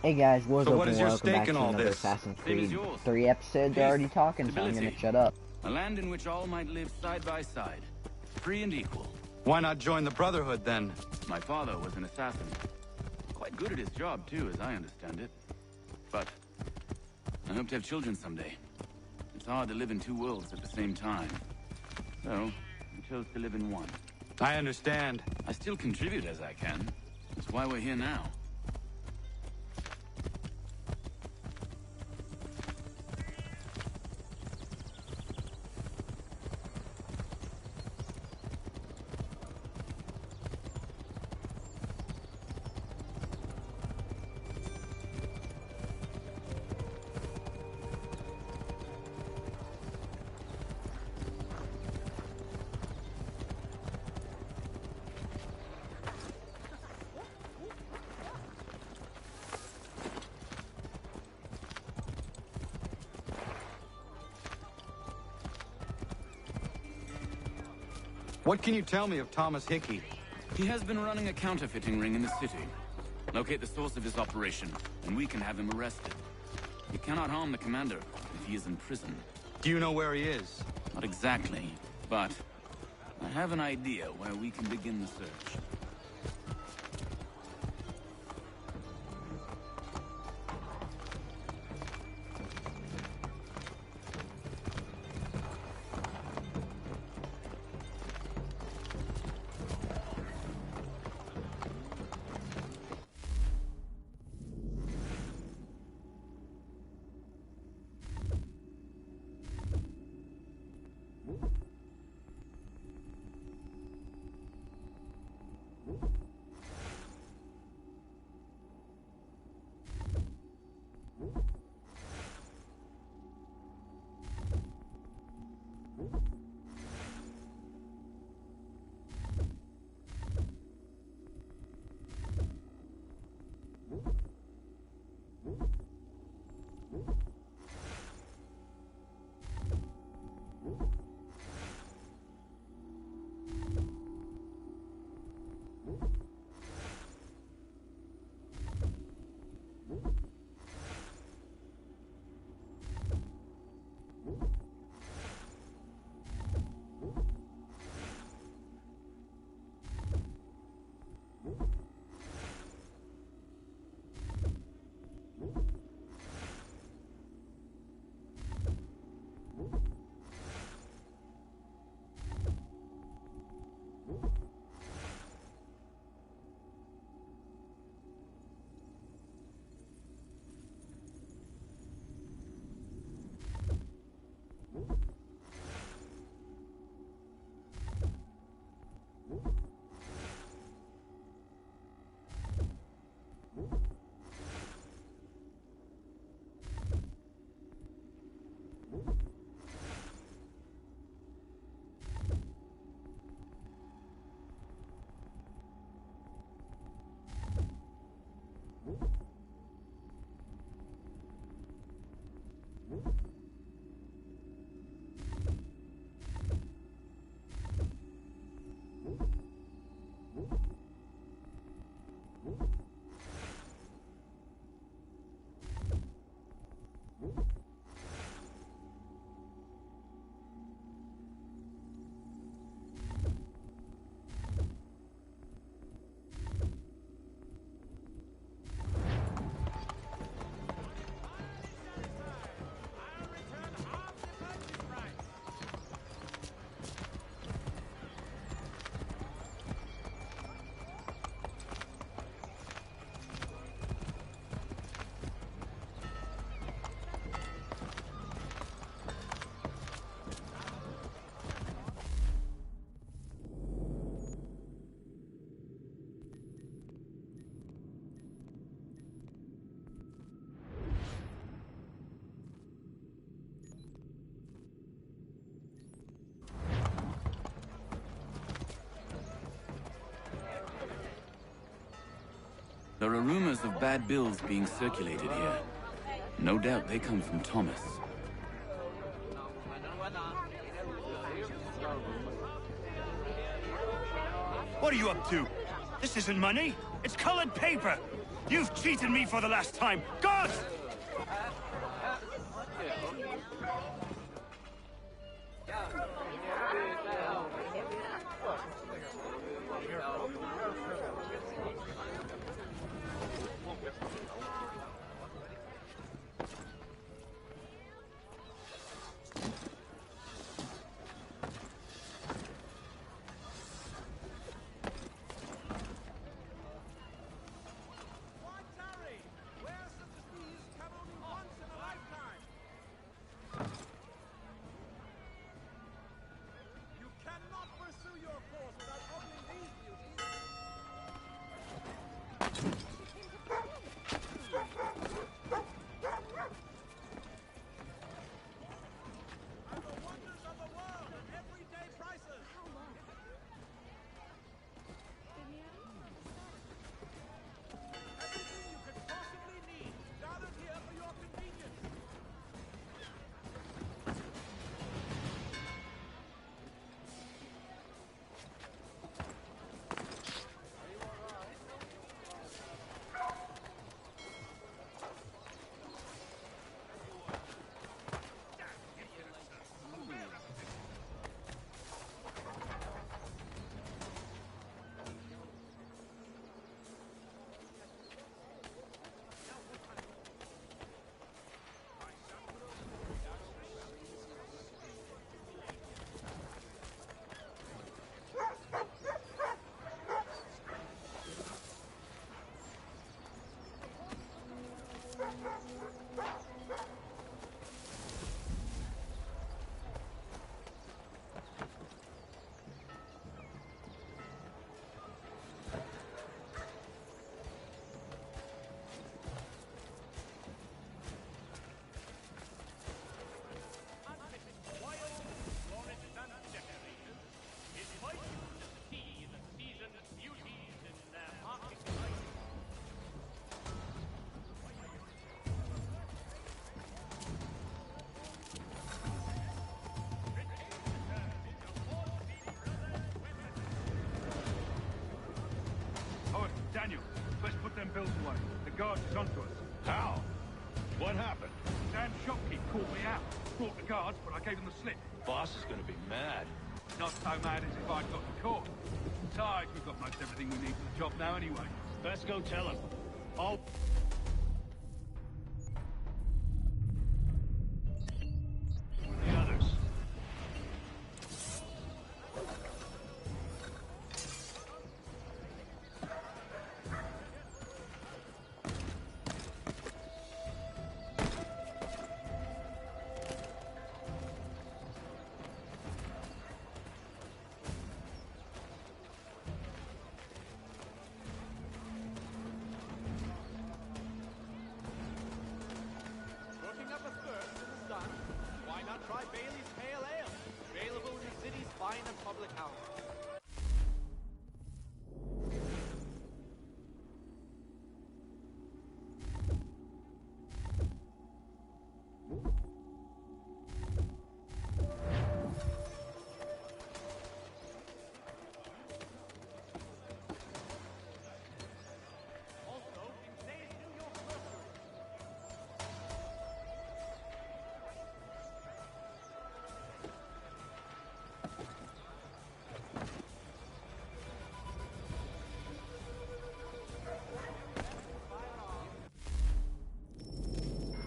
Hey guys, Wars So Open, what is your welcome back stake in to all another this? Assassin's Same as Creed yours. 3 episode. They're already talking, so I'm gonna Stability. shut up. A land in which all might live side by side, free and equal. Why not join the Brotherhood, then? My father was an assassin. Quite good at his job, too, as I understand it. But I hope to have children someday. It's hard to live in two worlds at the same time. So, I chose to live in one. I understand. I still contribute as I can. That's why we're here now. What can you tell me of Thomas Hickey? He has been running a counterfeiting ring in the city. Locate the source of his operation, and we can have him arrested. You cannot harm the commander if he is in prison. Do you know where he is? Not exactly, but I have an idea where we can begin the search. There are rumors of bad bills being circulated here. No doubt they come from Thomas. What are you up to? This isn't money. It's colored paper. You've cheated me for the last time! God! Daniel, let's put them bills away. The guards is onto us. How? What happened? Damn shopkeep called me out. Brought the guards, but I gave them the slip. Boss is gonna be mad. Not so mad as if I'd gotten caught. Besides, we've got most everything we need for the job now anyway. Best go tell him. All... The others. Working up a thirst in the sun? Why not try Bailey's Pale Ale? Available in the city's finest public houses. Also, in today's New York grocery.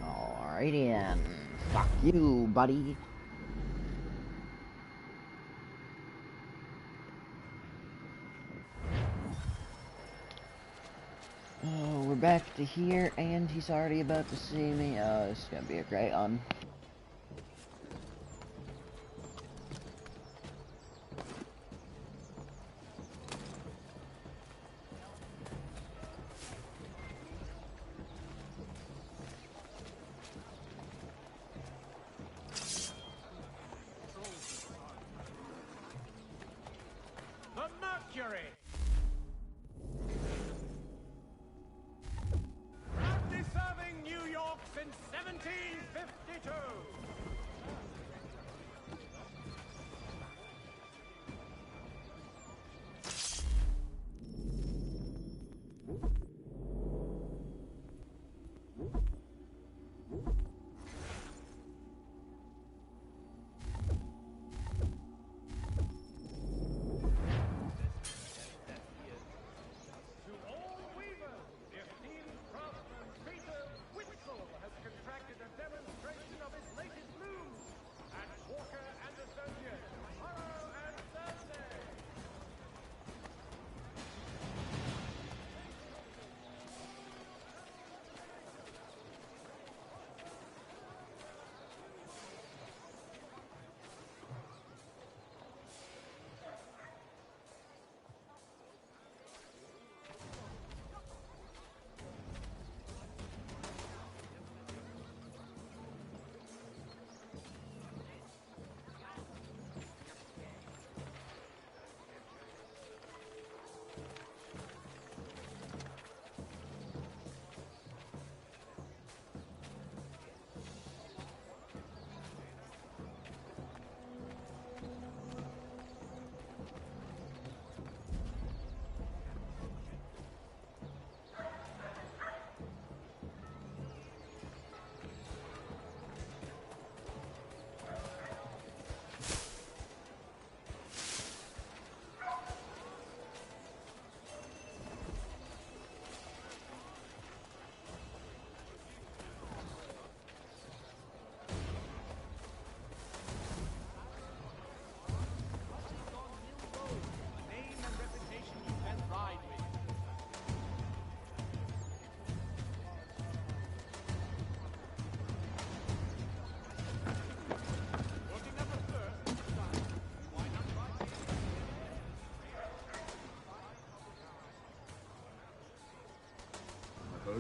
Alrighty then. Fuck you, buddy. Oh, we're back to here, and he's already about to see me. Oh, this is gonna be a great one. The Mercury! Proudly serving New York since 1752!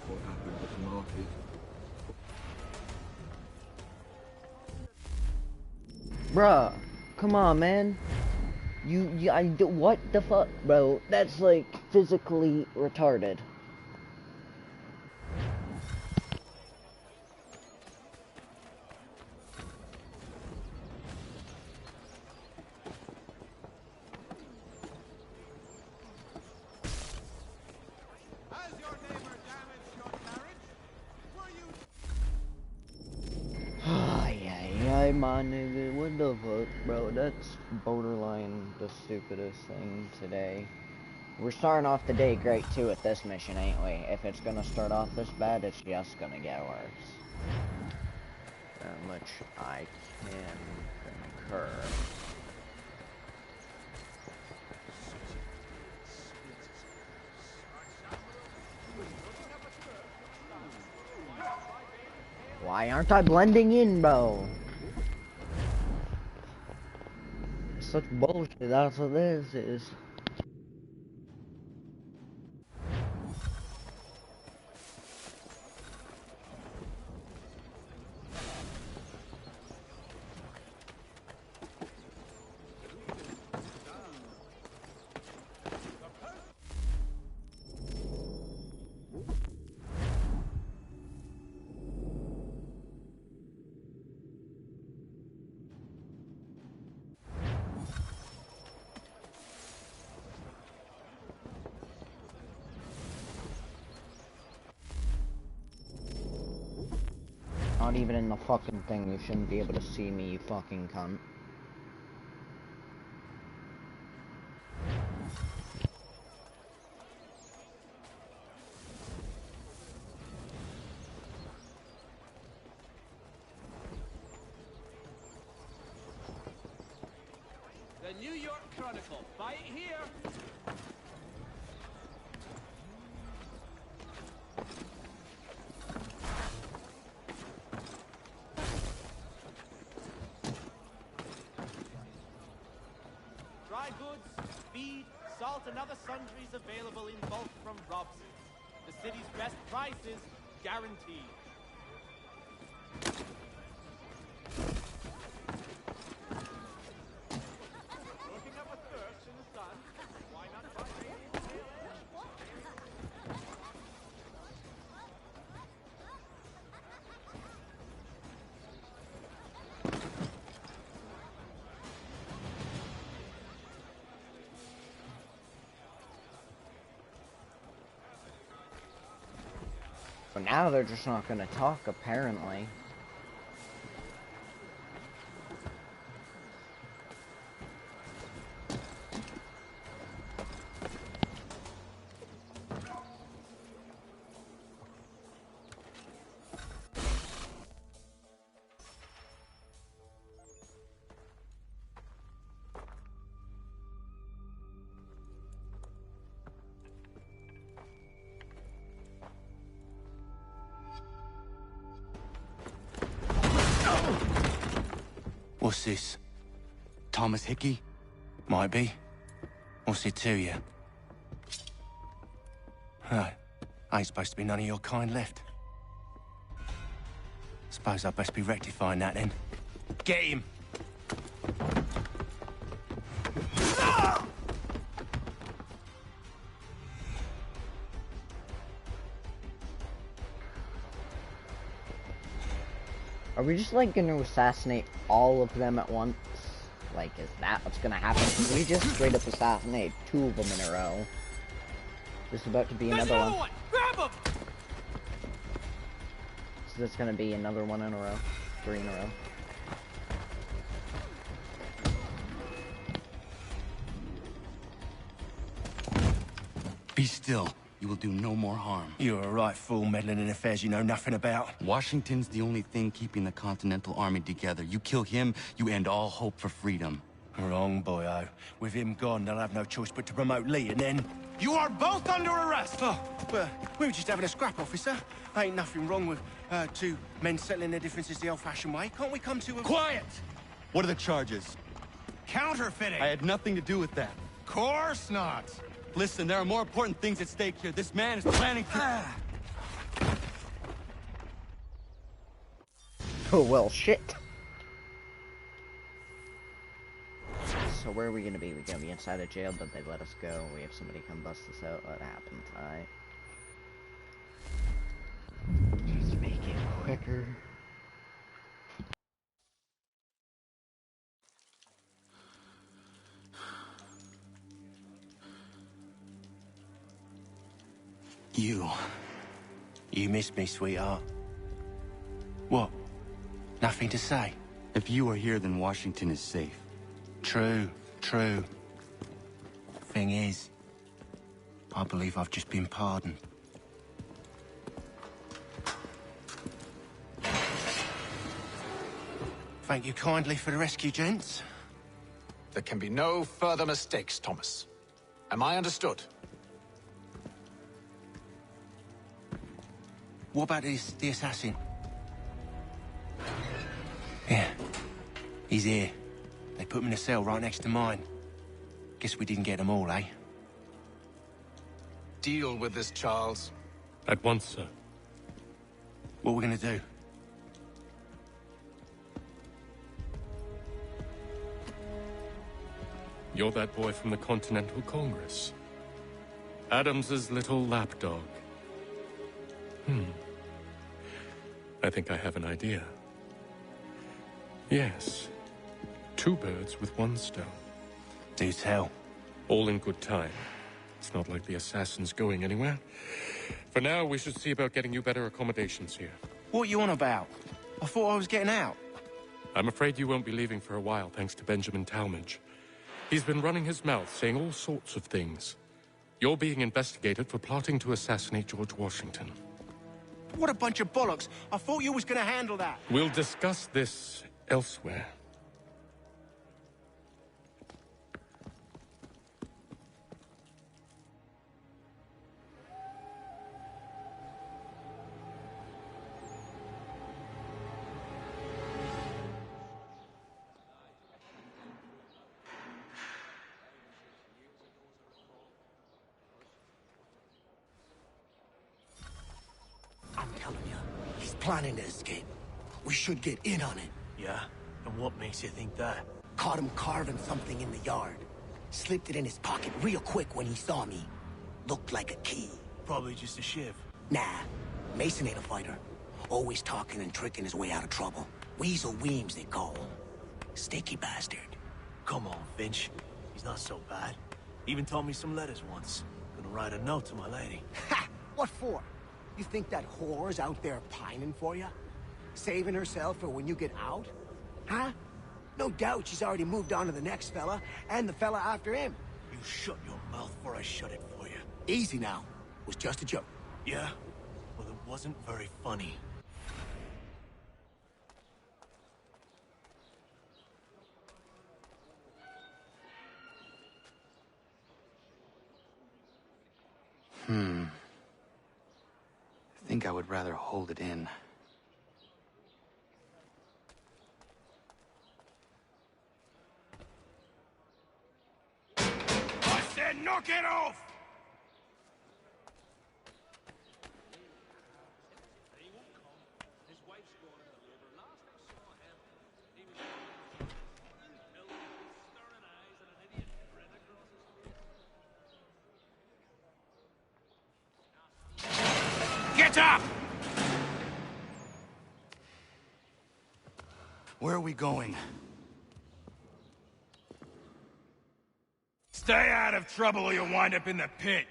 what happened with Marty. Bruh, come on, man. What the fuck, bro? That's like physically retarded. Has your neighbor damaged your carriage? Were you... Ay, my nigga, what the fuck, bro? That's borderline the stupidest thing today. We're starting off the day great, too, at this mission, ain't we? If it's gonna start off this bad, it's just gonna get worse. That much I can concur. Why aren't I blending in, bro? Such bullshit, that's what this is. Not even in the fucking thing, you shouldn't be able to see me, you fucking cunt. The New York Chronicle. Buy it here. Dry goods, feed, salt, and other sundries available in bulk from Robson's. The city's best prices, guaranteed. Working up a thirst in the sun? Why not try Bailey's Pale Ale? But now they're just not gonna talk, apparently. What's this? Thomas Hickey? Might be. What's it to you? Right. Ain't supposed to be none of your kind left. Suppose I'd best be rectifying that then. Get him! Are we just like gonna assassinate all of them at once? Like, is that what's gonna happen? We just straight up assassinated 2 of them in a row. There's about to be another one. Grab him! So there's gonna be another one in a row. 3 in a row. Be still. You will do no more harm. You're a right fool meddling in affairs you know nothing about. Washington's the only thing keeping the Continental Army together. You kill him, you end all hope for freedom. Wrong, boyo. With him gone, they'll have no choice but to promote Lee, and then... You are both under arrest! Oh, well, we were just having a scrap, officer. Ain't nothing wrong with 2 men settling their differences the old-fashioned way. Can't we come to a... Quiet! What are the charges? Counterfeiting! I had nothing to do with that. Course not! Listen, there are more important things at stake here. This man is planning to... Oh, well, shit. So where are we gonna be? We gonna be inside a jail, but they let us go. We have somebody come bust us out. That happens, alright. Just make it quicker. You missed me, sweetheart. What? Nothing to say? If you are here, then Washington is safe. True. Thing is, I believe I've just been pardoned. Thank you kindly for the rescue, gents. There can be no further mistakes, Thomas. Am I understood? What about the assassin? Yeah. He's here. They put him in a cell right next to mine. Guess we didn't get them all, eh? Deal with this, Charles. At once, sir. What are we gonna do? You're that boy from the Continental Congress. Adams's little lapdog. I think I have an idea. Yes. 2 birds with 1 stone. Do tell. All in good time. It's not like the assassin's going anywhere. For now, we should see about getting you better accommodations here. What are you on about? I thought I was getting out. I'm afraid you won't be leaving for a while, thanks to Benjamin Talmadge. He's been running his mouth, saying all sorts of things. You're being investigated for plotting to assassinate George Washington. What a bunch of bollocks. I thought you was gonna handle that. We'll discuss this elsewhere. I'm telling you, he's planning to escape. We should get in on it. Yeah? And what makes you think that? Caught him carving something in the yard. Slipped it in his pocket real quick when he saw me. Looked like a key. Probably just a shiv. Nah, Mason ain't a fighter. Always talking and tricking his way out of trouble. Weasel Weems, they call him. Sticky bastard. Come on, Finch. He's not so bad. Even told me some letters once. Gonna write a note to my lady. Ha! What for? You think that whore's out there pining for you? Saving herself for when you get out? Huh? No doubt she's already moved on to the next fella, and the fella after him. You shut your mouth before I shut it for you. Easy now. Was just a joke. Yeah? Well, it wasn't very funny. I think I would rather hold it in. I said knock it off! Get up! Where are we going? Stay out of trouble or you'll wind up in the pit.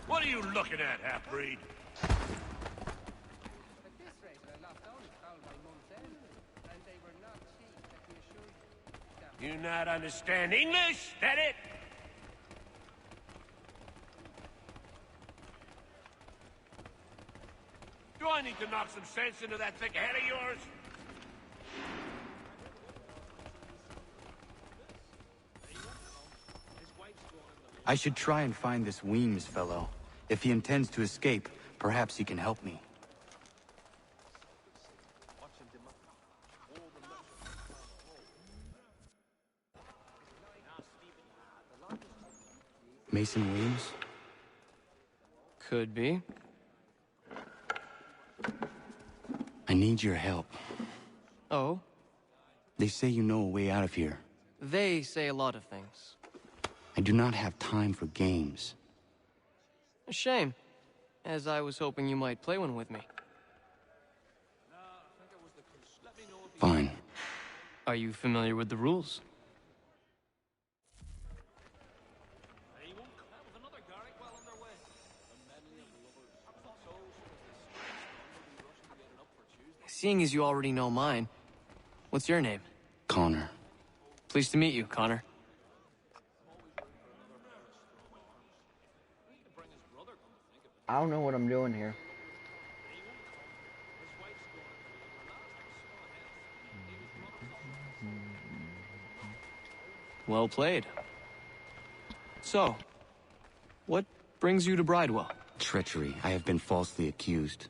What are you looking at, half-breed? You not understand English? That it? Do I need to knock some sense into that thick head of yours? I should try and find this Weems fellow. If he intends to escape, perhaps he can help me. Mason Williams? Could be. I need your help. Oh? They say you know a way out of here. They say a lot of things. I do not have time for games. A shame, as I was hoping you might play one with me. Fine. Are you familiar with the rules? Seeing as you already know mine, what's your name? Connor. Pleased to meet you, Connor. I don't know what I'm doing here. Well played. So, what brings you to Bridewell? Treachery. I have been falsely accused.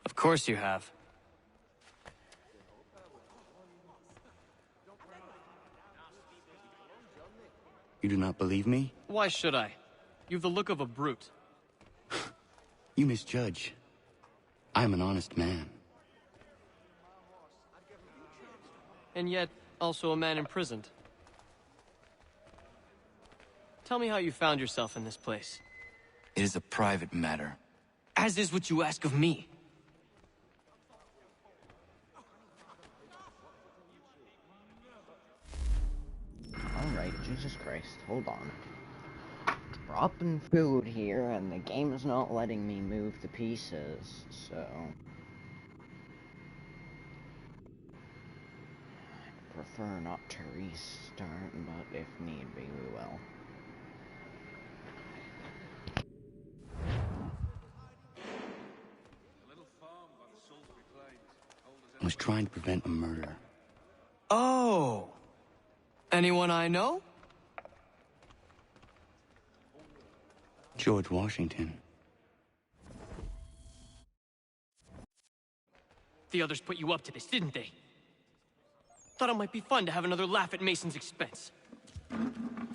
Of course you have. You do not believe me? Why should I? You've the look of a brute. You misjudge. I am an honest man. And yet, also a man imprisoned. Tell me how you found yourself in this place. It is a private matter. As is what you ask of me. Alright, Jesus Christ, hold on. Dropping food here, and the game is not letting me move the pieces, so... I'd prefer not to restart, but if need be, we will. I was trying to prevent a murder. Oh! Anyone I know? George Washington. The others put you up to this, didn't they? Thought it might be fun to have another laugh at Mason's expense.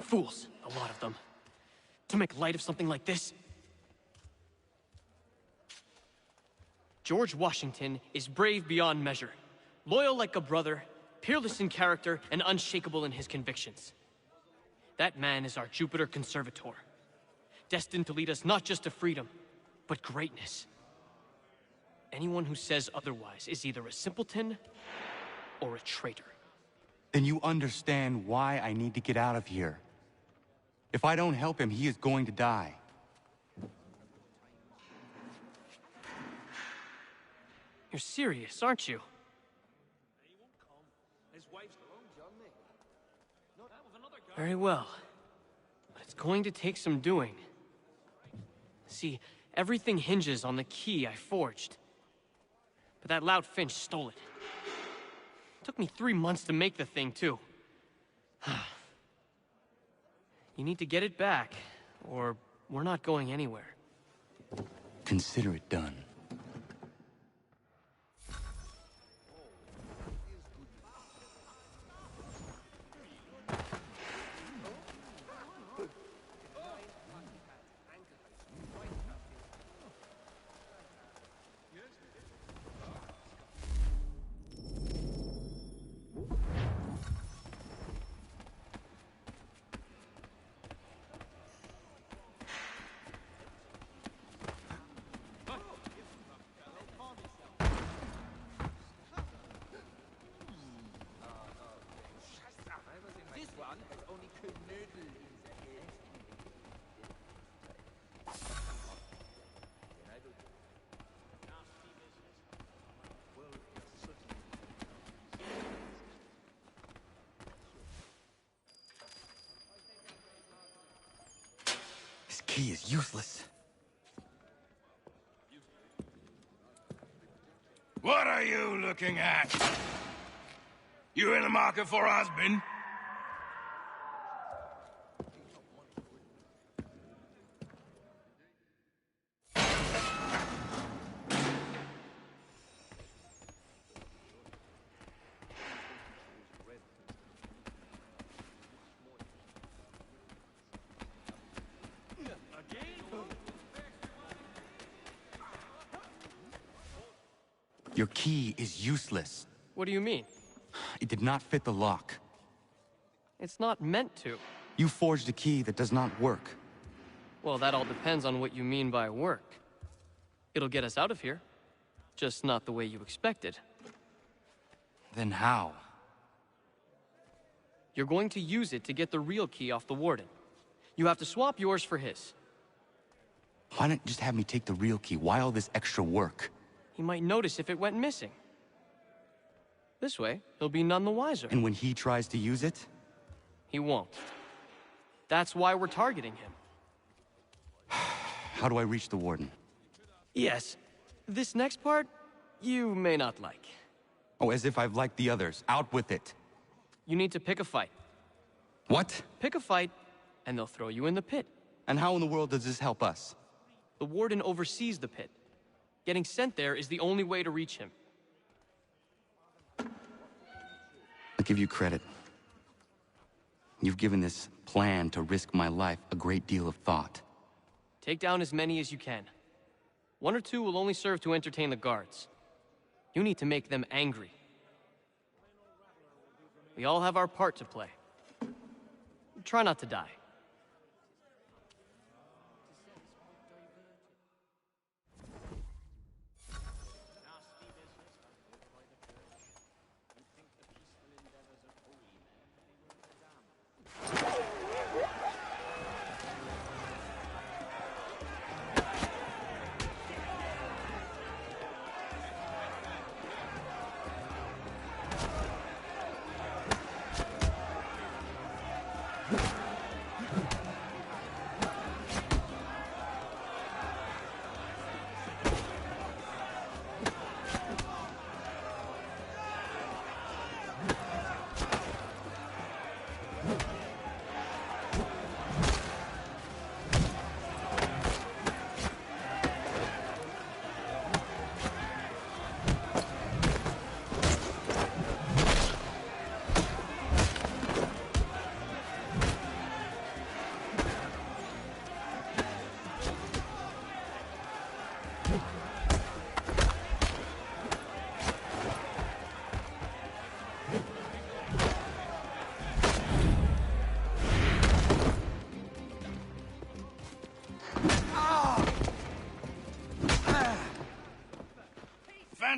Fools, a lot of them. To make light of something like this. George Washington is brave beyond measure, loyal like a brother, peerless in character, and unshakable in his convictions. That man is our Jupiter Conservator, destined to lead us not just to freedom, but greatness. Anyone who says otherwise is either a simpleton or a traitor. Then you understand why I need to get out of here. If I don't help him, he is going to die. You're serious, aren't you? Very well. But it's going to take some doing. See, everything hinges on the key I forged. But that loud Finch stole it. Took me 3 months to make the thing, too. You need to get it back, or we're not going anywhere. Consider it done. This key is useless. What are you looking at? You in the market for a husband? Your key is useless. What do you mean? It did not fit the lock. It's not meant to. You forged a key that does not work. Well, that all depends on what you mean by work. It'll get us out of here. Just not the way you expected. Then how? You're going to use it to get the real key off the Warden. You have to swap yours for his. Why not just have me take the real key? Why all this extra work? He might notice if it went missing. This way, he'll be none the wiser. And when he tries to use it? He won't. That's why we're targeting him. How do I reach the Warden? Yes. This next part, you may not like. Oh, as if I've liked the others. Out with it. You need to pick a fight. What? Pick a fight, and they'll throw you in the pit. And how in the world does this help us? The Warden oversees the pit. Getting sent there is the only way to reach him. I'll give you credit. You've given this plan to risk my life a great deal of thought. Take down as many as you can. 1 or 2 will only serve to entertain the guards. You need to make them angry. We all have our part to play. Try not to die.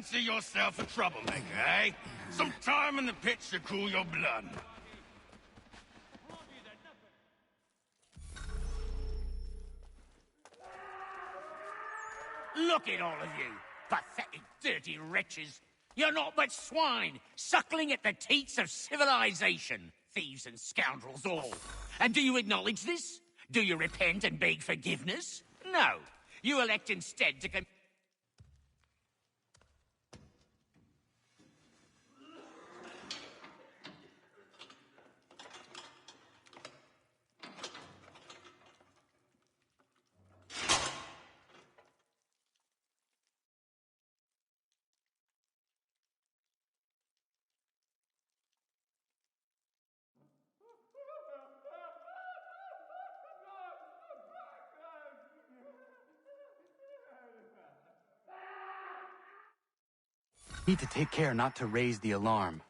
Fancy yourself a troublemaker, eh? Some time in the pits to cool your blood. Look at all of you, pathetic, dirty wretches. You're not but swine, suckling at the teats of civilization. Thieves and scoundrels all. And do you acknowledge this? Do you repent and beg forgiveness? No. You elect instead to Need to take care not to raise the alarm.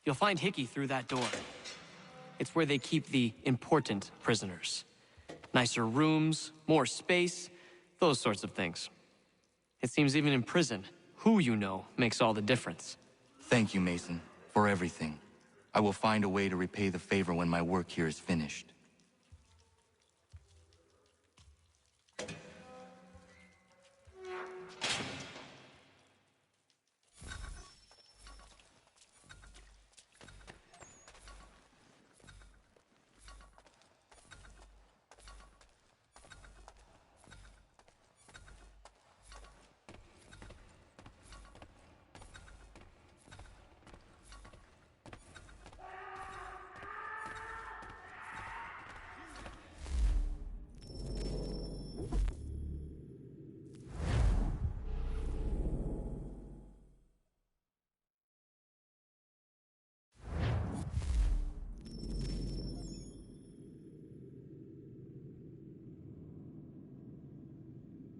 You'll find Hickey through that door. It's where they keep the important prisoners. Nicer rooms, more space, those sorts of things. It seems even in prison, who you know makes all the difference. Thank you, Mason, for everything. I will find a way to repay the favor when my work here is finished.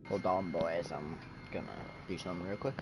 Hold on, boys. I'm gonna do something real quick.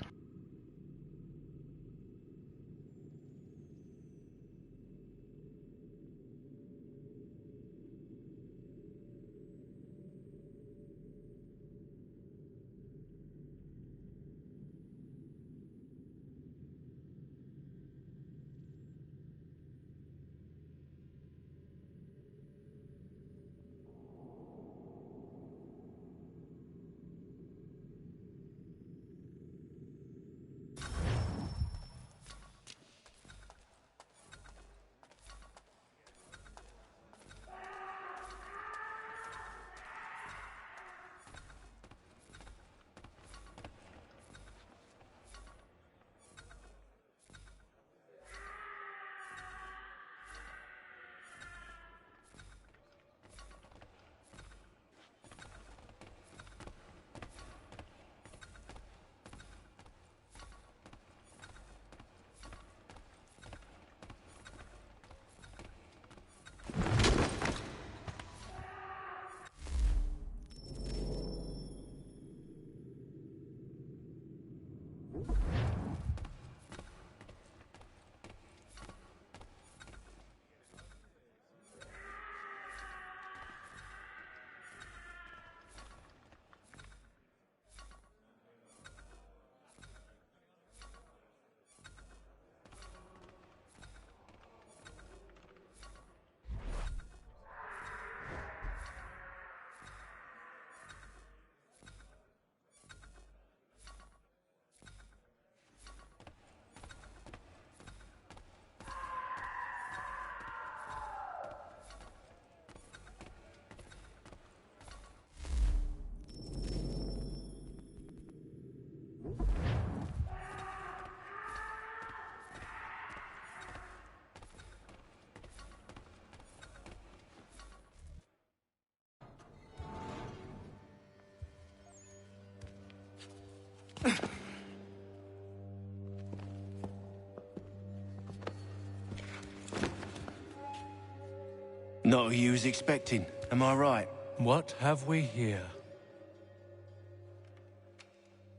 Not who you was expecting, am I right? What have we here?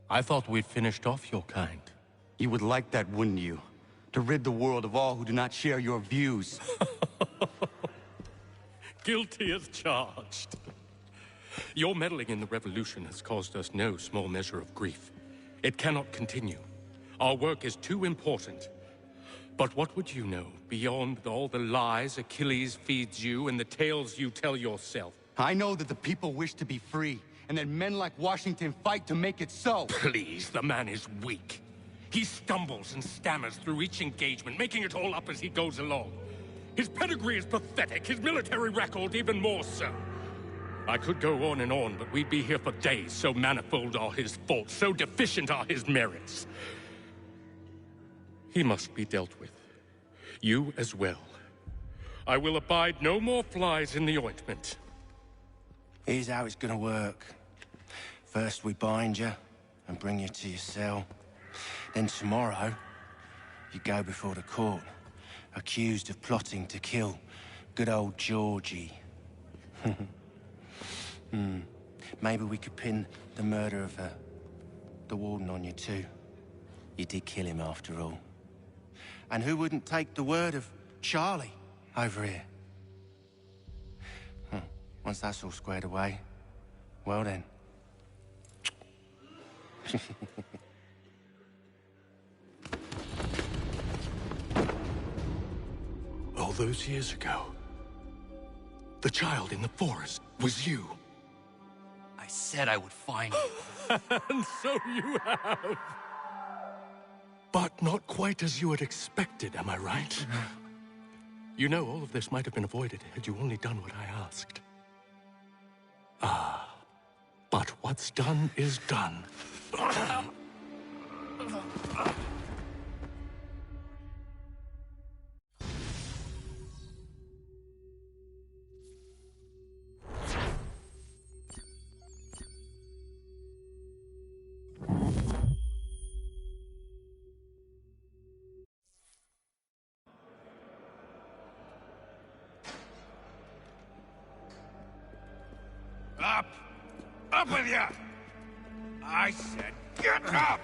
I thought we'd finished off your kind. You would like that, wouldn't you? To rid the world of all who do not share your views. Guilty as charged. Your meddling in the revolution has caused us no small measure of grief. It cannot continue. Our work is too important. But what would you know beyond all the lies Achilles feeds you and the tales you tell yourself? I know that the people wish to be free, and that men like Washington fight to make it so. Please, the man is weak. He stumbles and stammers through each engagement, making it all up as he goes along. His pedigree is pathetic, his military record even more so. I could go on and on, but we'd be here for days, so manifold are his faults, so deficient are his merits. He must be dealt with. You as well. I will abide no more flies in the ointment. Here's how it's gonna work. First we bind you and bring you to your cell. Then tomorrow, you go before the court, accused of plotting to kill good old Georgie. Maybe we could pin the murder of the warden on you too. You did kill him after all. And who wouldn't take the word of Charlie over here? Once that's all squared away, well then. All those years ago, the child in the forest was you. I said I would find you. And so you have. But not quite as you had expected, am I right? You know, all of this might have been avoided had you only done what I asked. Ah, but what's done is done. Up! Up with ya! I said, get up!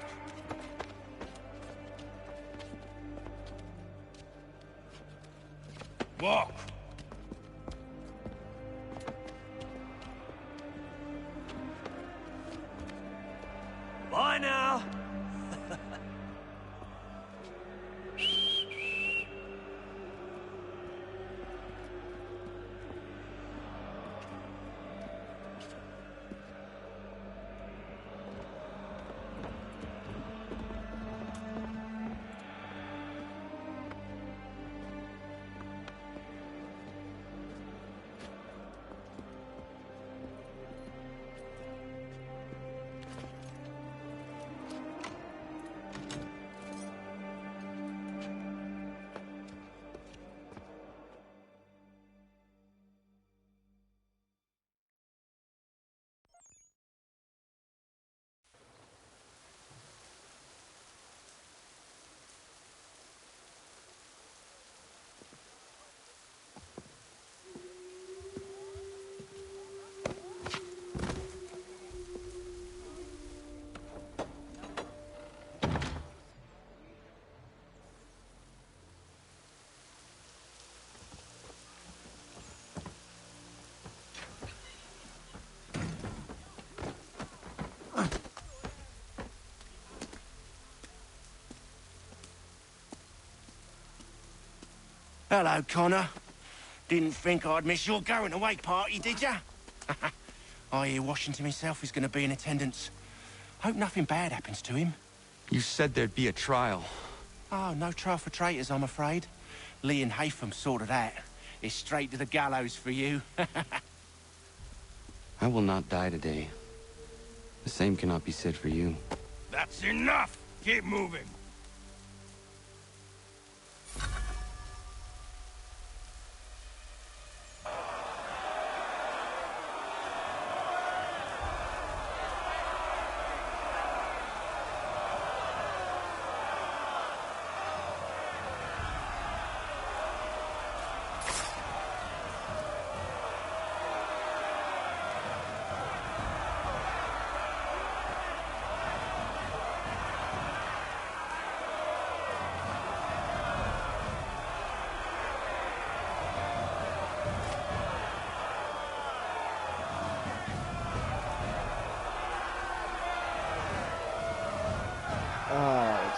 Walk. Bye now. Hello, Connor. Didn't think I'd miss your going-away party, did ya? I hear Washington himself is going to be in attendance. Hope nothing bad happens to him. You said there'd be a trial. Oh, no trial for traitors, I'm afraid. Lee and Haytham sorted that. It's straight to the gallows for you. I will not die today. The same cannot be said for you. That's enough! Keep moving!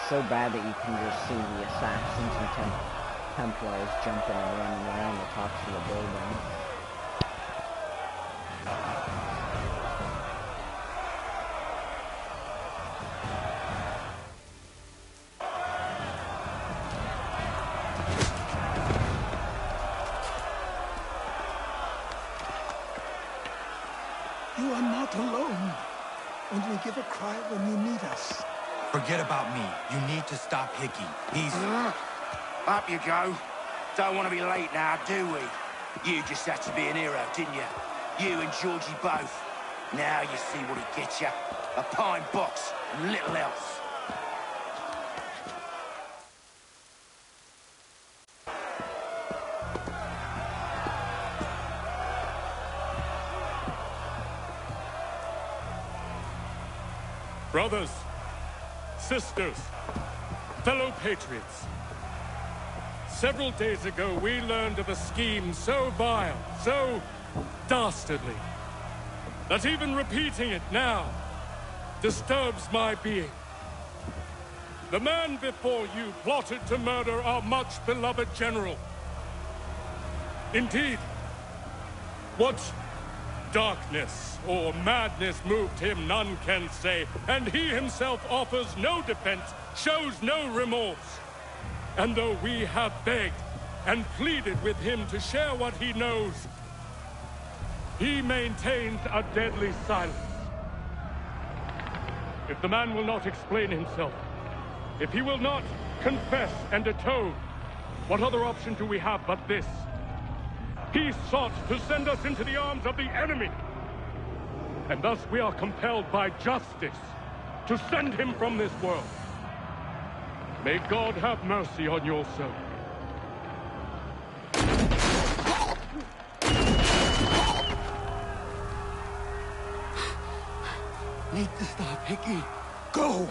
It's so bad that you can just see the assassins and Templars jumping and running around the tops of the building. You are not alone. Only give a cry when you need us. Forget about me. You need to stop Hickey. He's... Up you go. Don't want to be late now, do we? You just had to be an hero, didn't you? You and Georgie both. Now you see what he gets you. A pine box and little else. Brothers, sisters, fellow patriots. Several days ago, we learned of a scheme so vile, so dastardly, that even repeating it now disturbs my being. The man before you plotted to murder our much-beloved general. Indeed, what darkness or madness moved him, none can say, and he himself offers no defense, shows no remorse. And though we have begged and pleaded with him to share what he knows, he maintains a deadly silence. If the man will not explain himself, if he will not confess and atone, what other option do we have but this? He sought to send us into the arms of the enemy. And thus we are compelled by justice to send him from this world. May God have mercy on your soul. need to stop, Hickey. Go!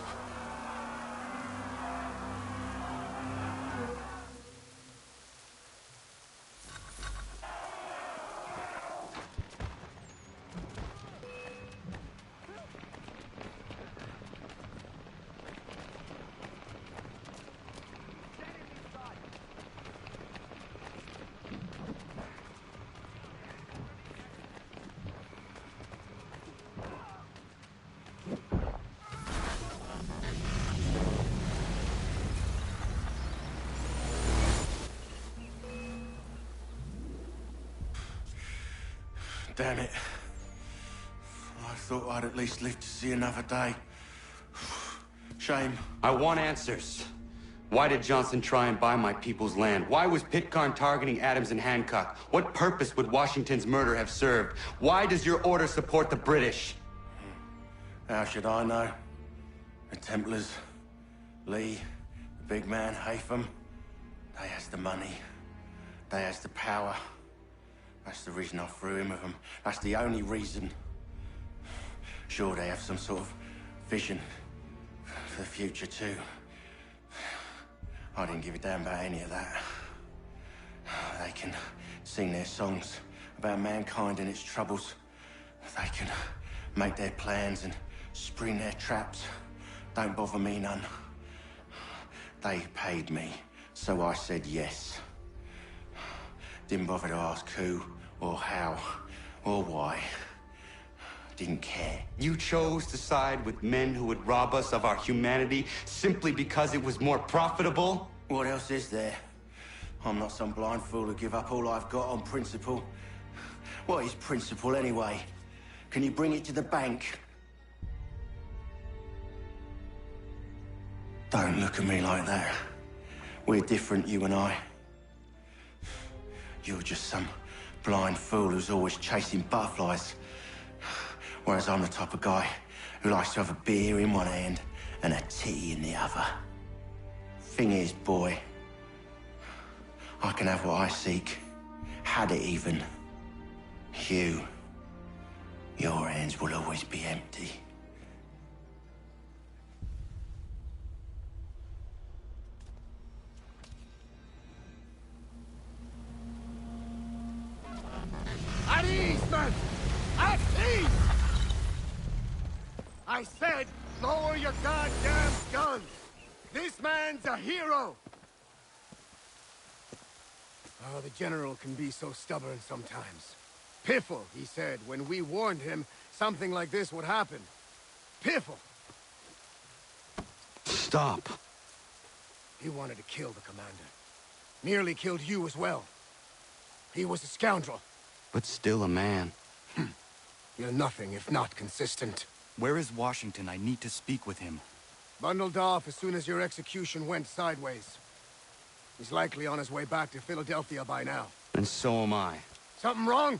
Damn it. I thought I'd at least live to see another day. Shame. I want answers. Why did Johnson try and buy my people's land? Why was Pitcairn targeting Adams and Hancock? What purpose would Washington's murder have served? Why does your order support the British? How should I know? The Templars, Lee, the big man, Haytham, they has the money. They has the power. That's the reason I threw in with them. That's the only reason. Sure, they have some sort of vision for the future, too. I didn't give a damn about any of that. They can sing their songs about mankind and its troubles. They can make their plans and spring their traps. Don't bother me none. They paid me, so I said yes. Didn't bother to ask who, or how, or why. Didn't care. You chose to side with men who would rob us of our humanity simply because it was more profitable? What else is there? I'm not some blind fool who give up all I've got on principle. What is principle, anyway? Can you bring it to the bank? Don't look at me like that. We're different, you and I. You're just some blind fool who's always chasing butterflies. Whereas I'm the type of guy who likes to have a beer in one hand and a tea in the other. Thing is, boy, I can have what I seek. Had it even. Your hands will always be empty. At ease, men! At ease! I said, lower your goddamn guns! This man's a hero! Oh, the General can be so stubborn sometimes. Piffle, he said, when we warned him something like this would happen. Piffle! Stop. He wanted to kill the commander. Nearly killed you as well. He was a scoundrel. But still a man. You're nothing if not consistent. Where is Washington? I need to speak with him. Bundled off as soon as your execution went sideways. He's likely on his way back to Philadelphia by now. And so am I. Something wrong?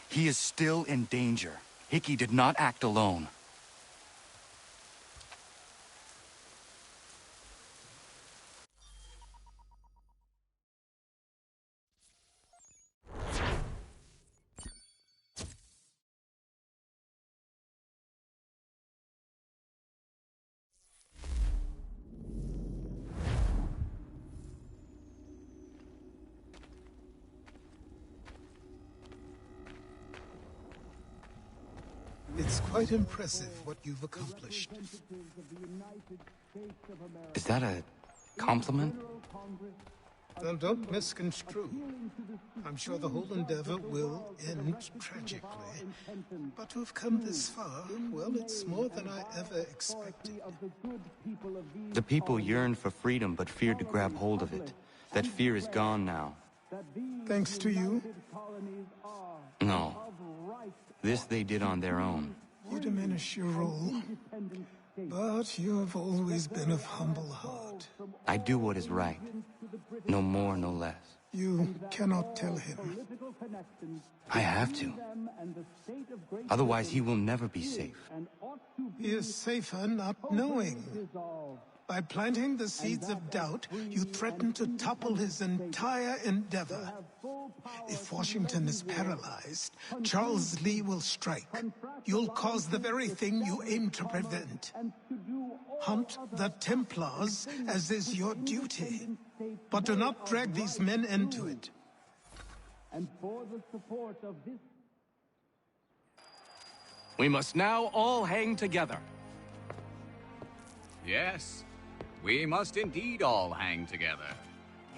He is still in danger. Hickey did not act alone. It's quite impressive what you've accomplished. Is that a compliment? Now, don't misconstrue. I'm sure the whole endeavor will end tragically. But to have come this far, well, it's more than I ever expected. The people yearned for freedom but feared to grab hold of it. That fear is gone now. Thanks to you? No. This they did on their own. You diminish your role. But you have always been of humble heart. I do what is right. No more, no less. You cannot tell him. I have to. Otherwise, he will never be safe. He is safer not knowing. By planting the seeds of doubt, you threaten to topple his entire endeavor. If Washington is paralyzed, Charles Lee will strike. You'll cause the very thing you aim to prevent. Hunt the Templars, as is your duty. But do not drag these men into it. And for the support of this... We must now all hang together. Yes, we must indeed all hang together.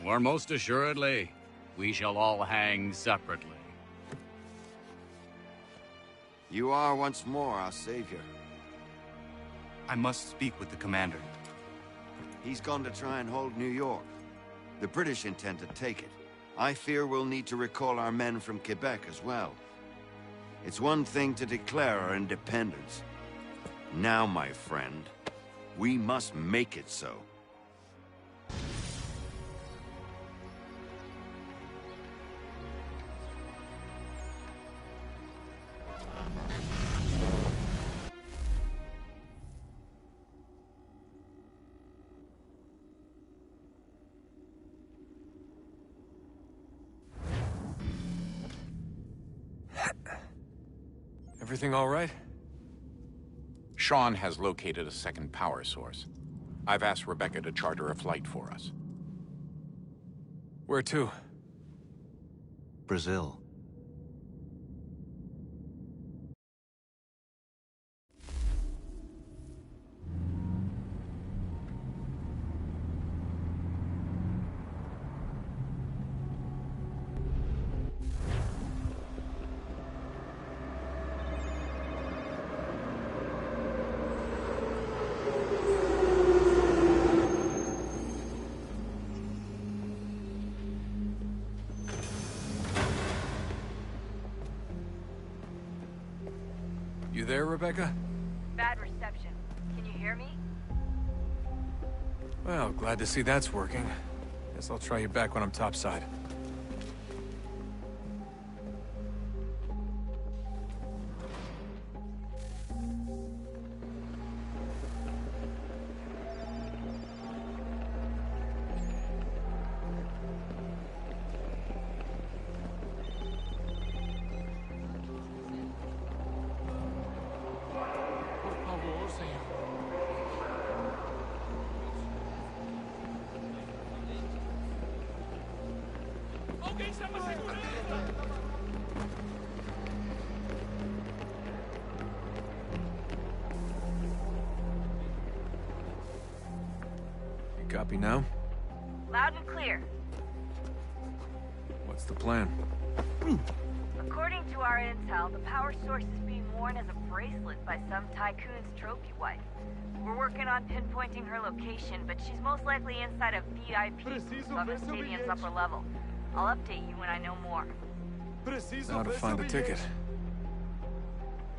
Or most assuredly, we shall all hang separately. You are once more our savior. I must speak with the commander. He's gone to try and hold New York. The British intend to take it. I fear we'll need to recall our men from Quebec as well. It's one thing to declare our independence. Now, my friend, we must make it so. Everything all right? Sean has located a second power source. I've asked Rebecca to charter a flight for us. Where to? Brazil. You there, Rebecca? Bad reception. Can you hear me? Well, glad to see that's working. Guess I'll try you back when I'm topside. You copy now? Loud and clear. What's the plan? According to our intel, the power source is being worn as a bracelet by some tycoon's trophy wife. We're working on pinpointing her location, but she's most likely inside a VIP booth on the stadium's upper level. I'll update you when I know more. How to find the ticket?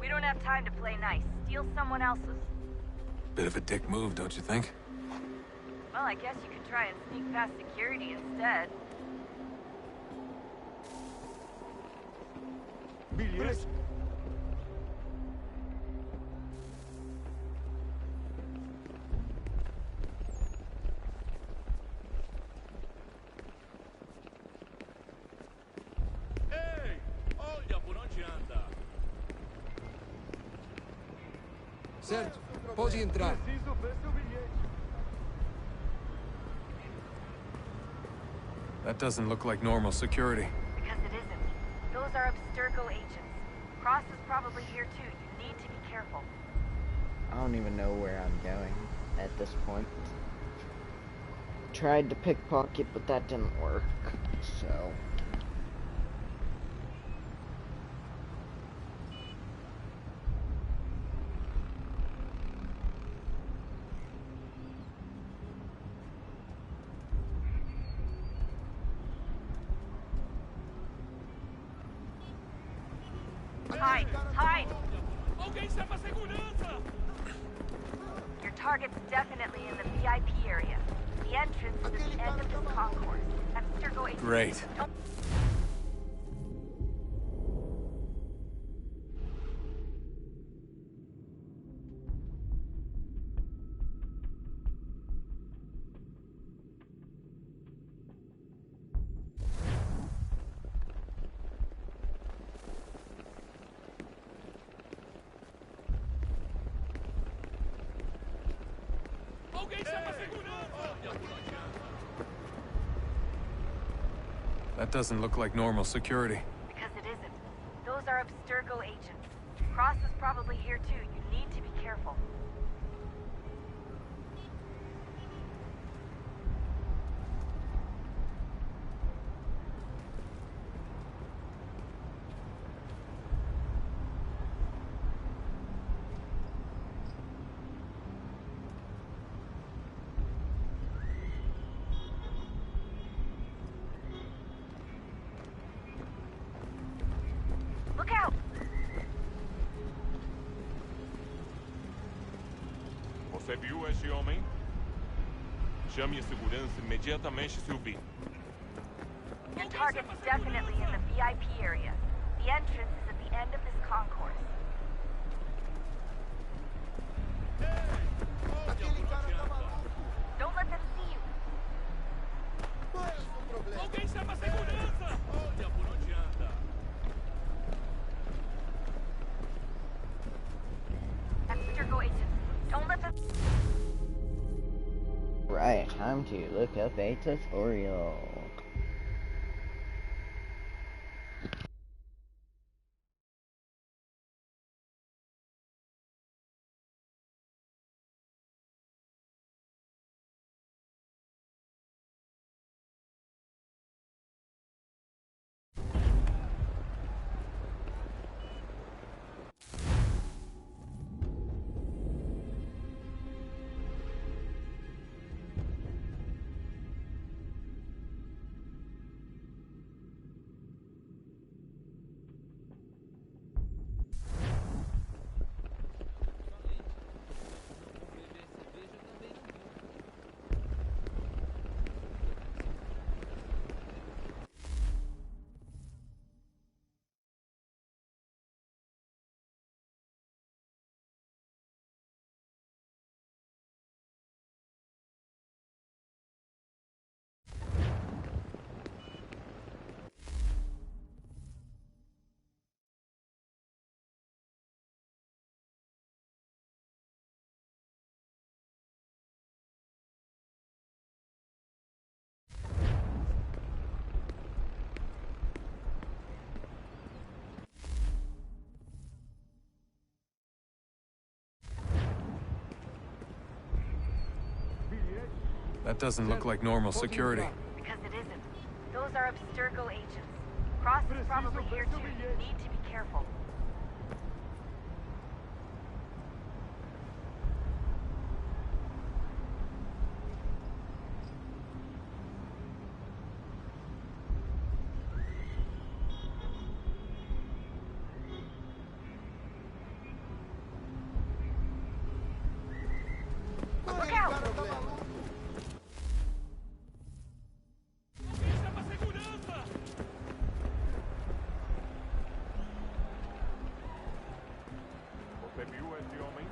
We don't have time to play nice. Steal someone else's. Bit of a dick move, don't you think? Well, I guess you could try and sneak past security instead. Ehi! Olha por onde anda! Certo, pode entrar. That doesn't look like normal security. Because it isn't. Those are Abstergo agents. Cross is probably here too. You need to be careful. I don't even know where I'm going at this point. Tried to pickpocket, but that didn't work, so... Hide! Hide! Alguém chama segurança! Your target's definitely in the VIP area. The entrance is at the end of this concourse. Abstergo agents. Great. Don't... That doesn't look like normal security. Because it isn't. Those are Abstergo agents. Cross is probably here too. You need to be careful. Look out! Você viu esse homem? Chame a segurança imediatamente se o vir. Your target's definitely in the VIP area. The entrance is at the end of this concourse. Don't let them see you. Alguém chama a segurança! Olha, por onde anda? Abstergo agents. Don't let them... Right, time to look up a tutorial. That doesn't look like normal security. Because it isn't. Those are Abstergo agents. Cross is probably here too. You need to be careful. Look out! Você viu esse homem?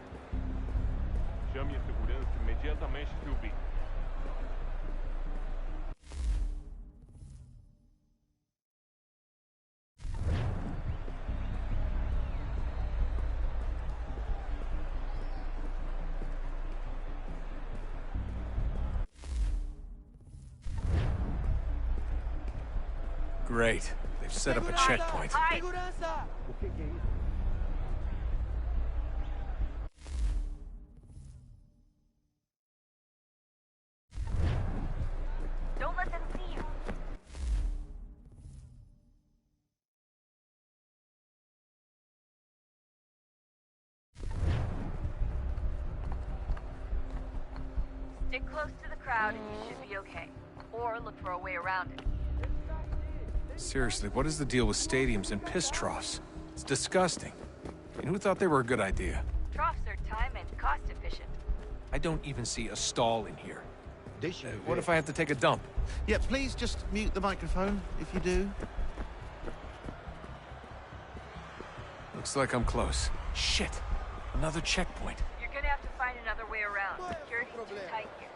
Chame a segurança imediatamente se o vir. Great. They've set up a checkpoint. Don't let them see you. Stick close to the crowd and you should be okay. Or look for a way around it. Seriously, what is the deal with stadiums and piss troughs? It's disgusting. And who thought they were a good idea? Troughs are time and cost efficient. I don't even see a stall in here. What if I have to take a dump? Yeah, please just mute the microphone if you do. Looks like I'm close. Shit! Another checkpoint. You're gonna have to find another way around. Security's too tight here.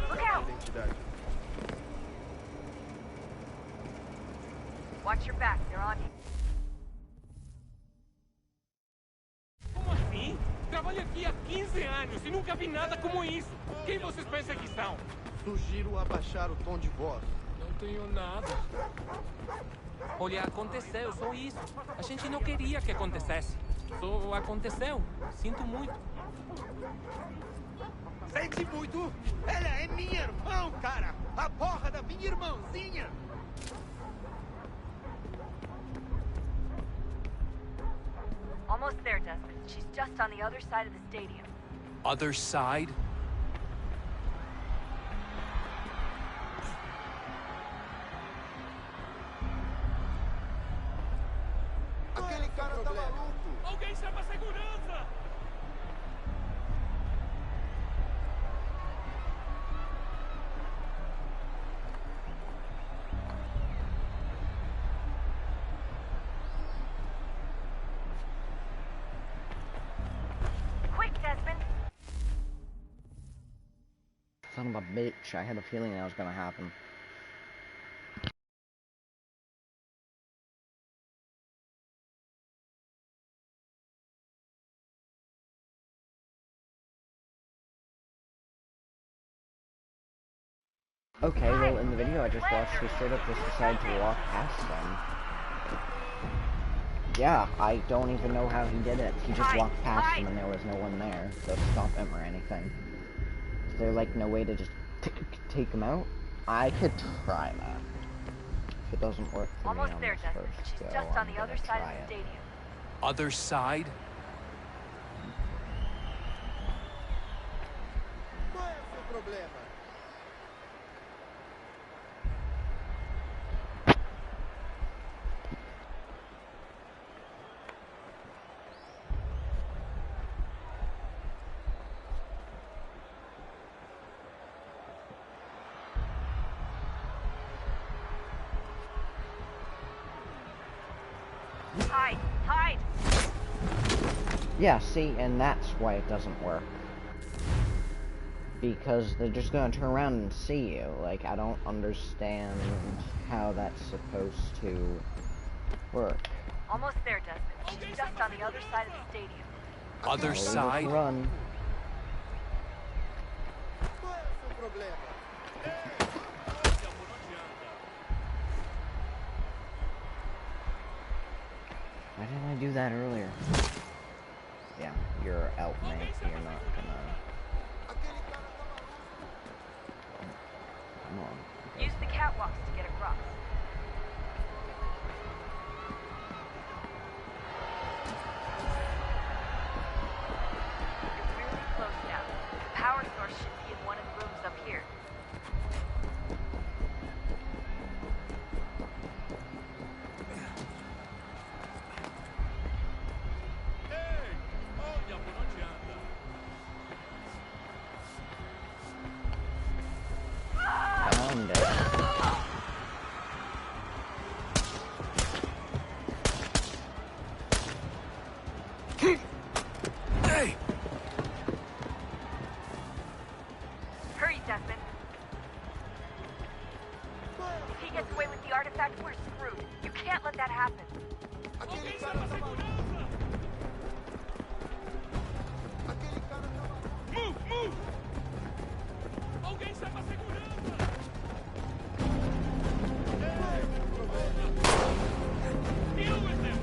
Look out! Watch your back, they're on you. aqui há 15 anos e nunca vi nada como isso. Quem vocês pensam que são? Sugiro abaixar o tom de voz. Não tenho nada. Olha, aconteceu, só isso. A gente não queria que acontecesse. Só aconteceu. Sinto muito. Sente muito? Ela é minha irmã, cara! A porra da minha irmãzinha! Almost there, Desmond. She's just on the other side of the stadium. Other side? Aquele cara tá maluco. Alguém chama a segurança! Quick, Desmond! Son of a bitch, I had a feeling that was gonna happen. Okay, well, in the video I just watched, he straight up just decided to walk past them. Yeah, I don't even know how he did it. He just walked past them and there was no one there to stop him or anything. Is there, like, no way to just take him out? I could try that. If it doesn't work for me on this first go, Just on I'm the other gonna side try of the it. stadium. Other side? Qual é o seu problema? Hide! Hide! Yeah, see, and that's why it doesn't work. Because they're just gonna turn around and see you. Like, I don't understand how that's supposed to work. Almost there, Desmond. She's just on the other side of the stadium. Other side? Run. Qual é o seu problema? Why didn't I do that earlier? Yeah, you're out, mate. You're not gonna... Come on. Use the catwalks to get across. You're really close now. The power source should be in one of the rooms up here. Found it. Hey! Hurry, Desmond. If he gets away with the artifact, we're screwed. You can't let that happen. Aquele cara tá maluco. Aquele cara tá maluco. Move! Move! Alguém chama a segurança! Deal with him!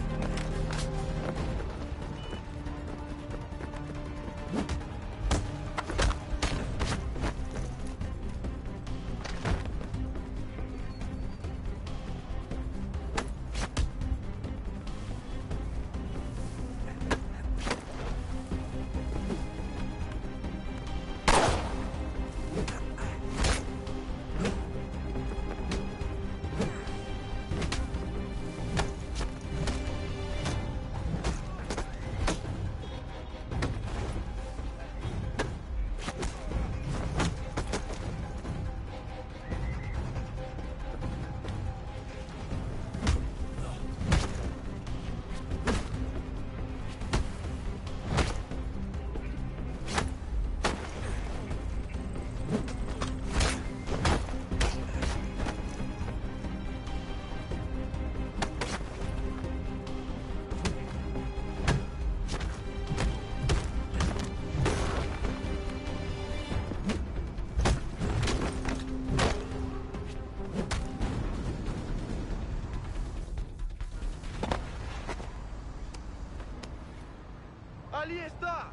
Ali está!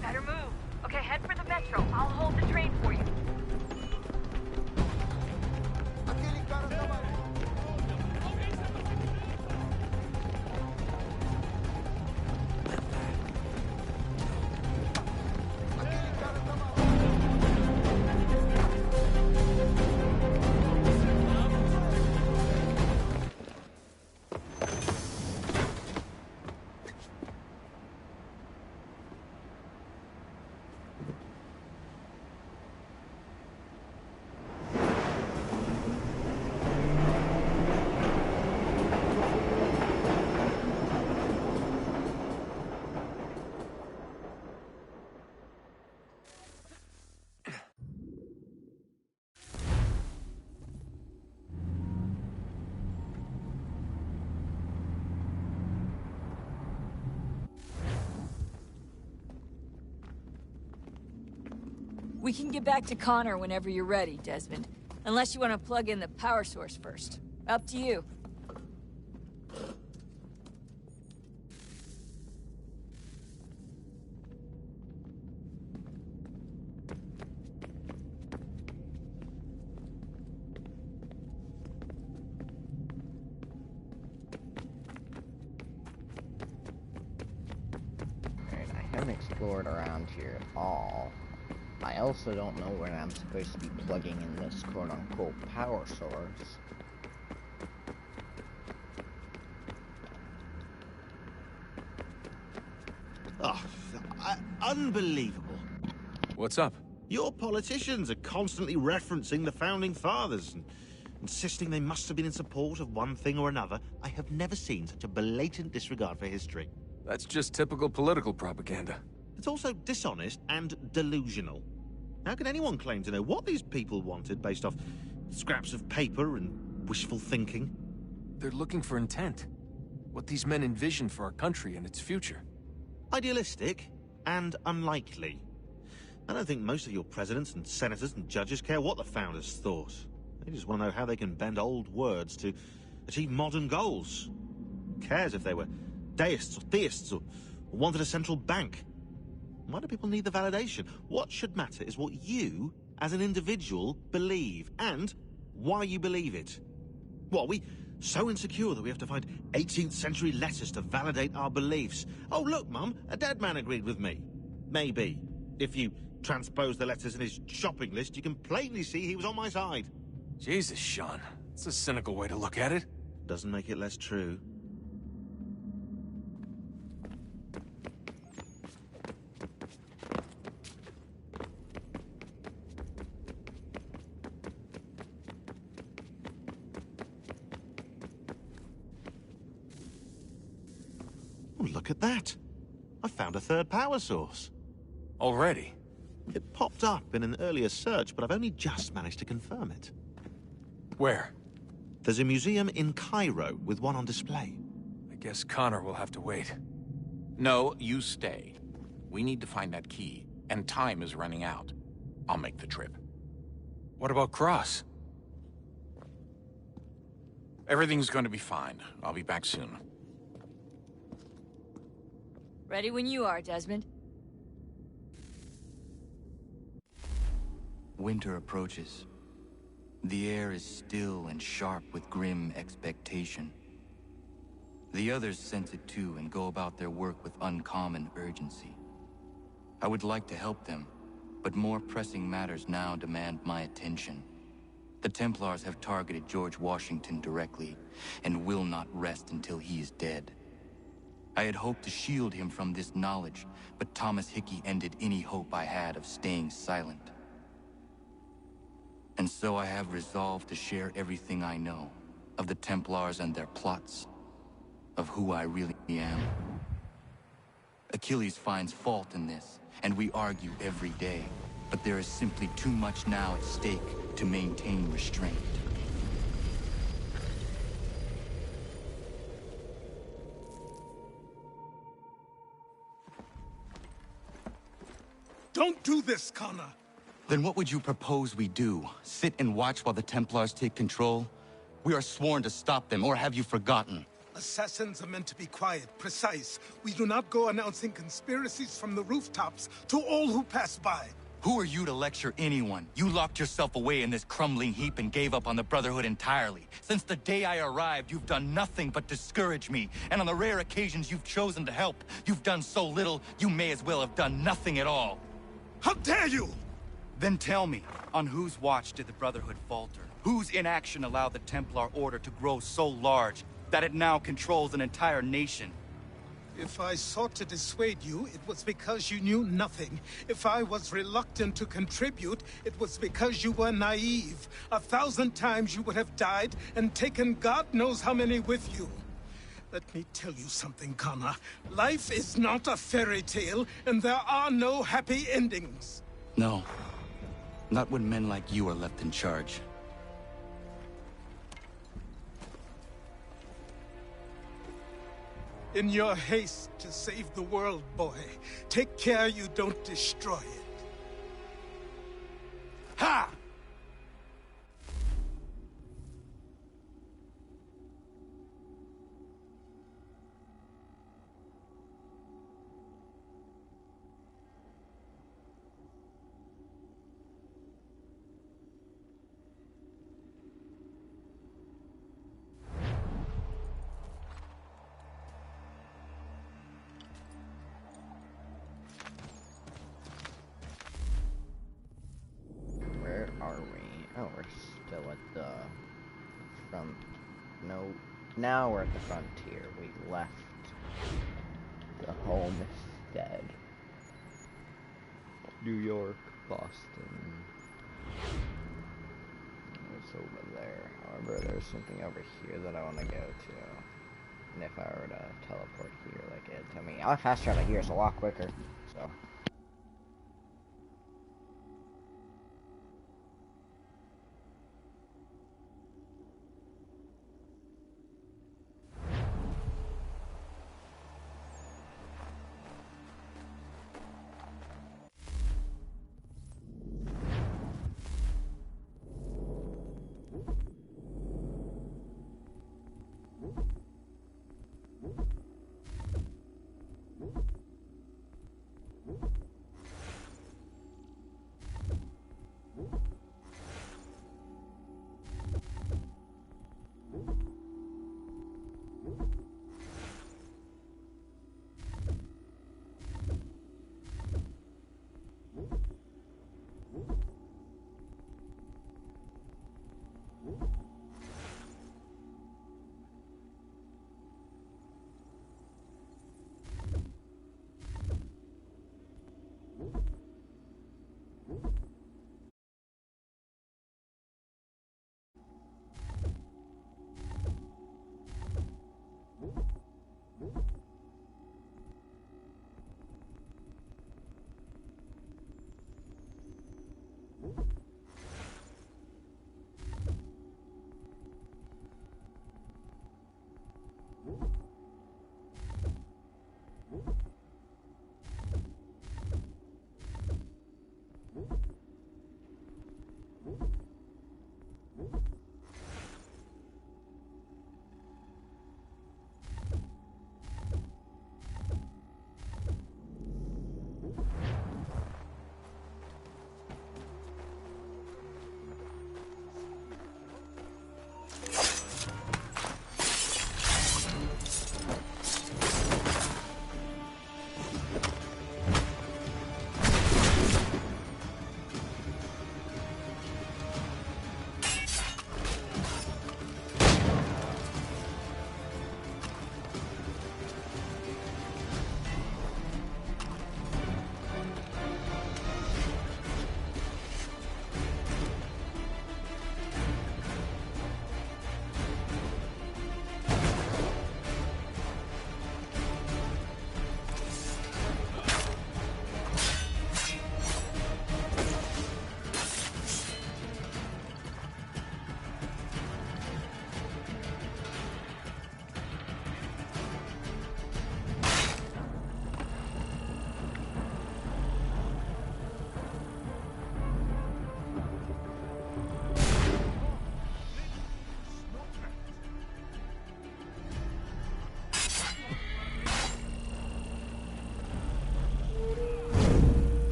Better move. Okay, head for the metro. I'll hold the train for you. Aquele cara tá maluco! Aquele cara tá maluco! We can get back to Connor whenever you're ready, Desmond. Unless you want to plug in the power source first. Up to you. Alright, I haven't explored around here at all. I also don't know where I'm supposed to be plugging in this quote-unquote power source. Oh, unbelievable. What's up? Your politicians are constantly referencing the Founding Fathers and insisting they must have been in support of one thing or another. I have never seen such a blatant disregard for history. That's just typical political propaganda. It's also dishonest and delusional. How can anyone claim to know what these people wanted based off scraps of paper and wishful thinking? They're looking for intent. What these men envision for our country and its future. Idealistic and unlikely. I don't think most of your presidents and senators and judges care what the founders thought. They just want to know how they can bend old words to achieve modern goals. Who cares if they were deists or theists or wanted a central bank? Why do people need the validation? What should matter is what you, as an individual, believe, and why you believe it. What, are we so insecure that we have to find 18th century letters to validate our beliefs? Oh, look, Mum, a dead man agreed with me. Maybe. If you transpose the letters in his shopping list, you can plainly see he was on my side. Jesus, Sean. It's a cynical way to look at it. Doesn't make it less true. Oh, look at that. I found a third power source. Already? It popped up in an earlier search, but I've only just managed to confirm it. Where? There's a museum in Cairo with one on display. I guess Connor will have to wait. No, you stay. We need to find that key, and time is running out. I'll make the trip. What about Cross? Everything's going to be fine. I'll be back soon. Ready when you are, Desmond. Winter approaches. The air is still and sharp with grim expectation. The others sense it too and go about their work with uncommon urgency. I would like to help them, but more pressing matters now demand my attention. The Templars have targeted George Washington directly, and will not rest until he is dead. I had hoped to shield him from this knowledge, but Thomas Hickey ended any hope I had of staying silent. And so I have resolved to share everything I know, of the Templars and their plots, of who I really am. Achilles finds fault in this, and we argue every day, but there is simply too much now at stake to maintain restraint. Don't do this, Connor! Then what would you propose we do? Sit and watch while the Templars take control? We are sworn to stop them, or have you forgotten? Assassins are meant to be quiet, precise. We do not go announcing conspiracies from the rooftops to all who pass by. Who are you to lecture anyone? You locked yourself away in this crumbling heap and gave up on the Brotherhood entirely. Since the day I arrived, you've done nothing but discourage me. And on the rare occasions you've chosen to help, you've done so little, you may as well have done nothing at all. How dare you! Then tell me, on whose watch did the Brotherhood falter? Whose inaction allowed the Templar Order to grow so large that it now controls an entire nation? If I sought to dissuade you, it was because you knew nothing. If I was reluctant to contribute, it was because you were naive. 1,000 times you would have died and taken God knows how many with you. Let me tell you something, Connor. Life is not a fairy tale, and there are no happy endings. No. Not when men like you are left in charge. In your haste to save the world, boy, take care you don't destroy it. Ha! Where are we? Oh, we're still at the front. No, now we're at the frontier. We left the homestead. New York, Boston. It's over there. However, there's something over here that I want to go to. And if I were to teleport here like it to me, I'll fast travel here, it's a lot quicker. So.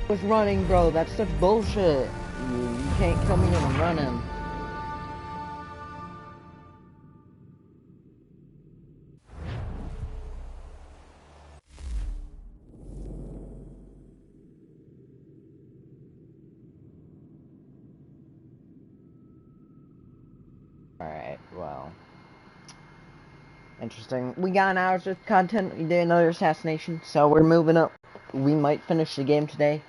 was running, bro. That's such bullshit. You can't kill me when I'm running. Alright, well. Interesting. We got an hour's worth of content. We did another assassination, so we're moving up. We might finish the game today.